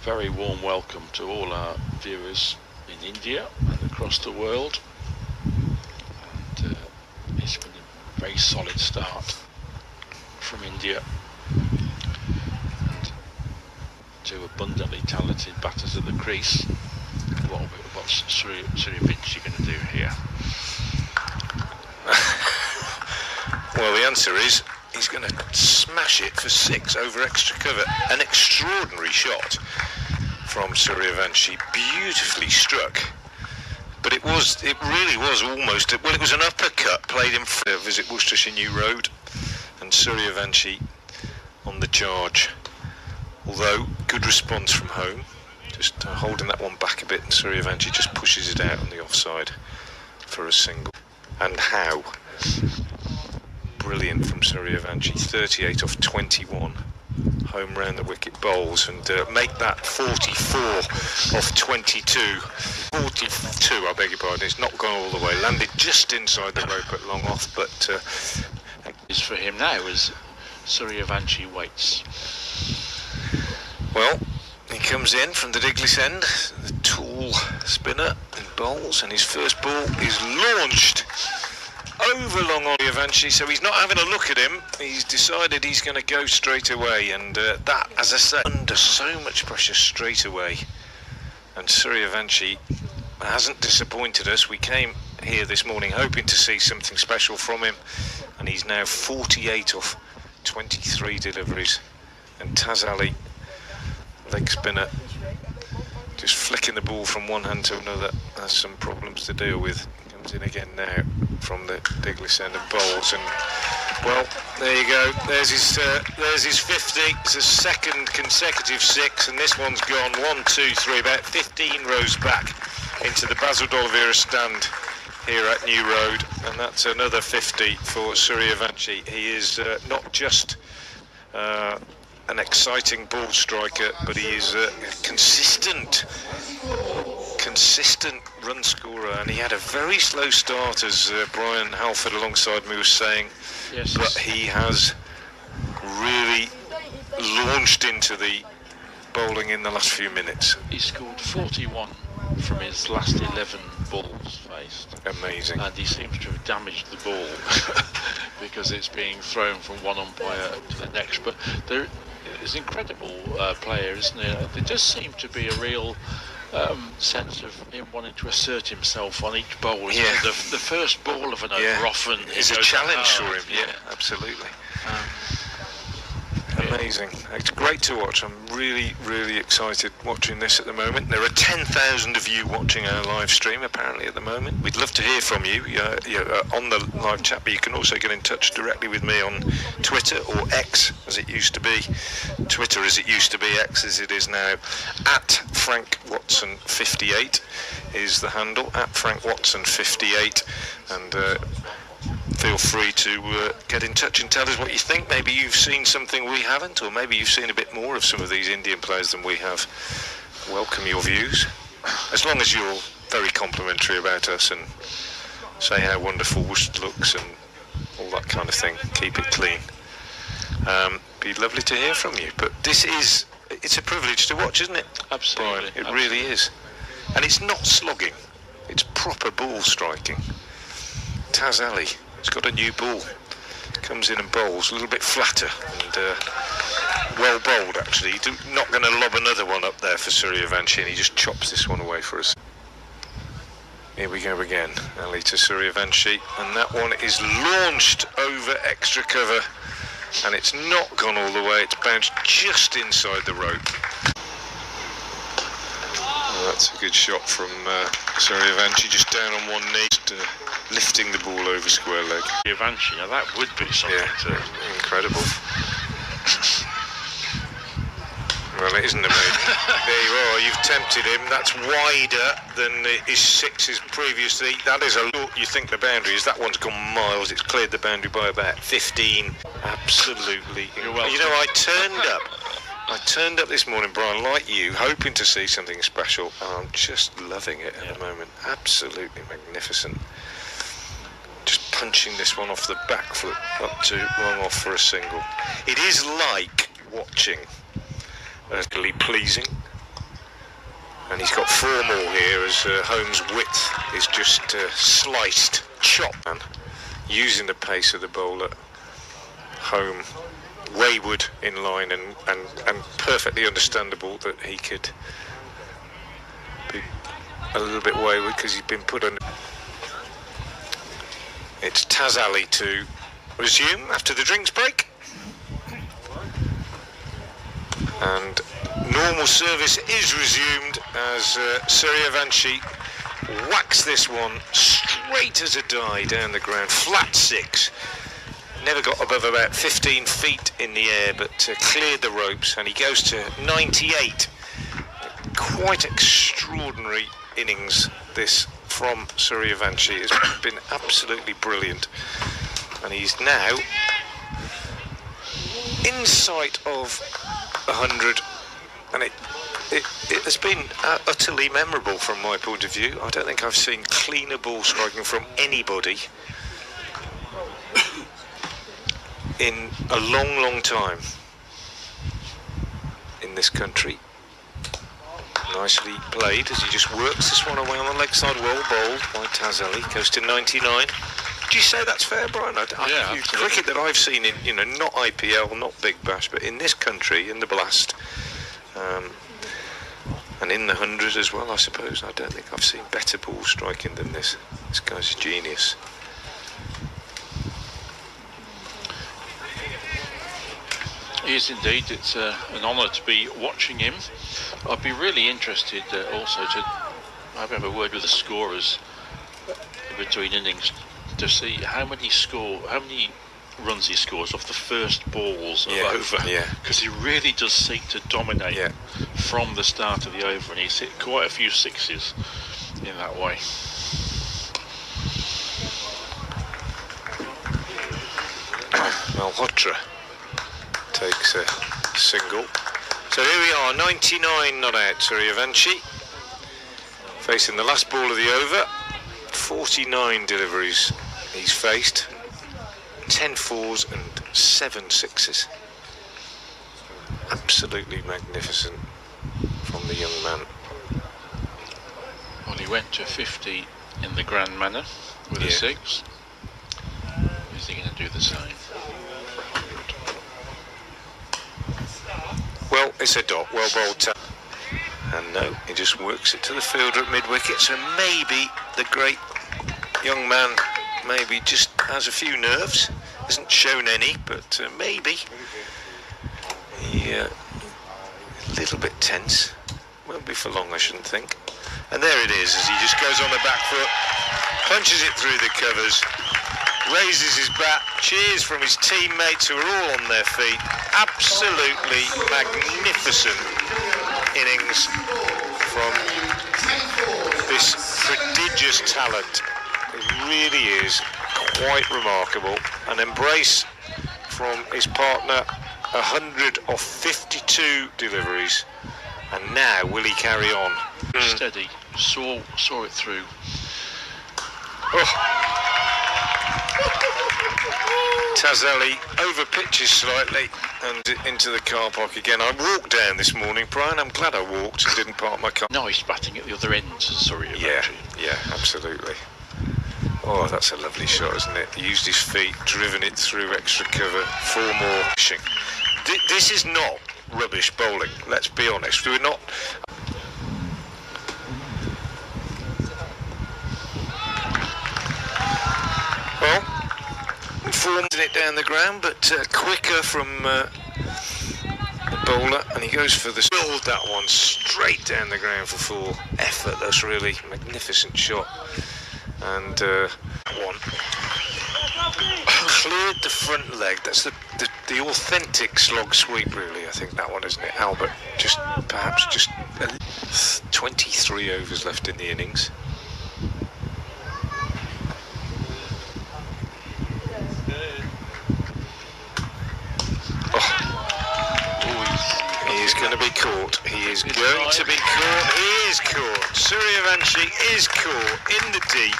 very warm welcome to all our viewers in India and across the world. And it's been a very solid start from India. And two abundantly talented batters at the crease. What's Suryavanshi going to do here? Well, the answer is he's going to smash it for 6 over extra cover. An extraordinary shot from Suryavanshi, beautifully struck. But it really was almost, well, it was an uppercut played in front of Visit Worcestershire New Road, and Suryavanshi on the charge. Although, good response from home, just holding that one back a bit, and Suryavanshi just pushes it out on the offside for a single. And how brilliant from Suryavanshi, 38 off 21, home round the wicket bowls, and make that 44 off 22. 42, I beg your pardon, it's not gone all the way, landed just inside the rope at long off, but is for him now as Suryavanshi waits. Well, he comes in from the Diglis end, the tall spinner and bowls, and his first ball is launched over long on Suryavanshi, so he's not having a look at him, he's decided he's going to go straight away, and that, as I say, under so much pressure straight away. And Suryavanshi hasn't disappointed us. We came here this morning hoping to see something special from him, and he's now 48 off 23 deliveries. And Taz Ali, leg spinner, just flicking the ball from one hand to another, has some problems to deal with. Comes in again now from the Diglis end and bowls, and well, there you go, there's his 50. It's a second consecutive 6, and this one's gone 1, 2, 3, about 15 rows back into the Basil D'Oliveira stand here at New Road, and that's another 50 for Suryavanshi. He is not just an exciting ball striker, but he is a consistent run scorer, and he had a very slow start, as Brian Halford alongside me was saying. Yes, but he has really launched into the bowling in the last few minutes. He scored 41 from his last 11 balls faced. Amazing. And he seems to have damaged the ball because it's being thrown from one umpire to the next. But there is an incredible player, isn't there? There does seem to be a real sense of him wanting to assert himself on each bowl. Yeah. The first ball of an over often is a challenge for him. Yeah, absolutely. Amazing. It's great to watch. I'm really excited watching this at the moment. There are 10,000 of you watching our live stream apparently at the moment. We'd love to hear from you on the live chat, but you can also get in touch directly with me on Twitter, or X as it used to be. Twitter as it used to be, X as it is now. At Frank Watson 58 is the handle, at Frank Watson 58, and feel free to get in touch and tell us what you think. Maybe you've seen something we haven't, or maybe you've seen a bit more of some of these Indian players than we have. Welcome your views, as long as you're very complimentary about us and say how wonderful Worcester looks and all that kind of thing. Keep it clean. Be lovely to hear from you. But it's a privilege to watch, isn't it? Absolutely. Brian? It really is. And it's not slogging, it's proper ball striking. Taz Ali, he's got a new ball, comes in and bowls a little bit flatter, and well bowled actually. Not going to lob another one up there for Suryavanshi, and he just chops this one away for us. Here we go again, Ali to Suryavanshi, and that one is launched over extra cover, and it's not gone all the way, it's bounced just inside the rope. Oh, that's a good shot from Suryavanshi, just down on one knee, lifting the ball over square leg. Suryavanshi, now that would be something incredible. Well, it isn't amazing. There you are, you've tempted him. That's wider than his 6s previously. That is a look, you think the boundary is. That one's gone miles. It's cleared the boundary by about 15. Absolutely. You're welcome. You know, I turned up this morning, Brian, like you, hoping to see something special, and I'm just loving it at the moment. Absolutely magnificent. Just punching this one off the back foot up to long off for a single. It is like watching, really pleasing, And he's got 4 more here as Holmes' width is just sliced, chopped, and using the pace of the bowler. Home wayward in line and perfectly understandable that he could be a little bit wayward because he's been put under. It's Taz Ali to resume after the drinks break. And normal service is resumed as Suryavanshi whacks this one straight as a die down the ground, flat 6. Never got above about 15 feet in the air, but cleared the ropes, and he goes to 98. Quite extraordinary innings this from Suryavanshi. It's been absolutely brilliant, and he's now in sight of 100, and it has been utterly memorable from my point of view. I don't think I've seen cleaner ball striking from anybody in a long time in this country. Nicely played as he just works this one away on the leg side, well bowled by Taz Ali, goes to 99. Do you say that's fair, Brian? Yeah, cricket that I've seen in, not IPL, not Big Bash, but in this country, in the Blast, and in the 100 as well, I suppose. I don't think I've seen better ball striking than this. This guy's a genius. He is indeed. It's an honour to be watching him. I'd be really interested also to have a word with the scorers between innings to see how many runs he scores off the first balls of over. Yeah. Because he really does seek to dominate from the start of the over, and he's hit quite a few 6s in that way. Malhotra takes a single. So here we are, 99 not out, Suryavanshi, facing the last ball of the over. 49 deliveries he's faced, 10 4s and 7 6s. Absolutely magnificent from the young man. Well, he went to 50 in the grand manner with a 6. Is he going to do the same? Well, it's a dot, well bowled. And no, he just works it to the fielder at mid-wicket, so maybe the great young man maybe just has a few nerves, hasn't shown any, but maybe he a little bit tense. Won't be for long, I shouldn't think. And there it is, as he just goes on the back foot, punches it through the covers, raises his bat, cheers from his teammates who are all on their feet. Absolutely magnificent innings from this prodigious talent. It really is quite remarkable. An embrace from his partner, 100 of 52 deliveries, and now will he carry on? Steady, saw it through. Taz Ali over pitches slightly and into the car park again. I walked down this morning, Brian. I'm glad I walked and didn't park my car. Nice batting at the other end, sorry. Yeah, absolutely. Oh, that's a lovely shot, isn't it? He used his feet, driven it through extra cover, 4 more. This is not rubbish bowling, let's be honest. We're not. Well, formed it down the ground, but quicker from the bowler, and he goes for the build that one straight down the ground for 4. Effortless, really magnificent shot, and one cleared the front leg. That's the authentic slog sweep, really. I think that one, isn't it, Albert? Just perhaps just 23 overs left in the innings. He is going to be caught. He is going to be caught. He is caught. Suryavanshi is caught in the deep.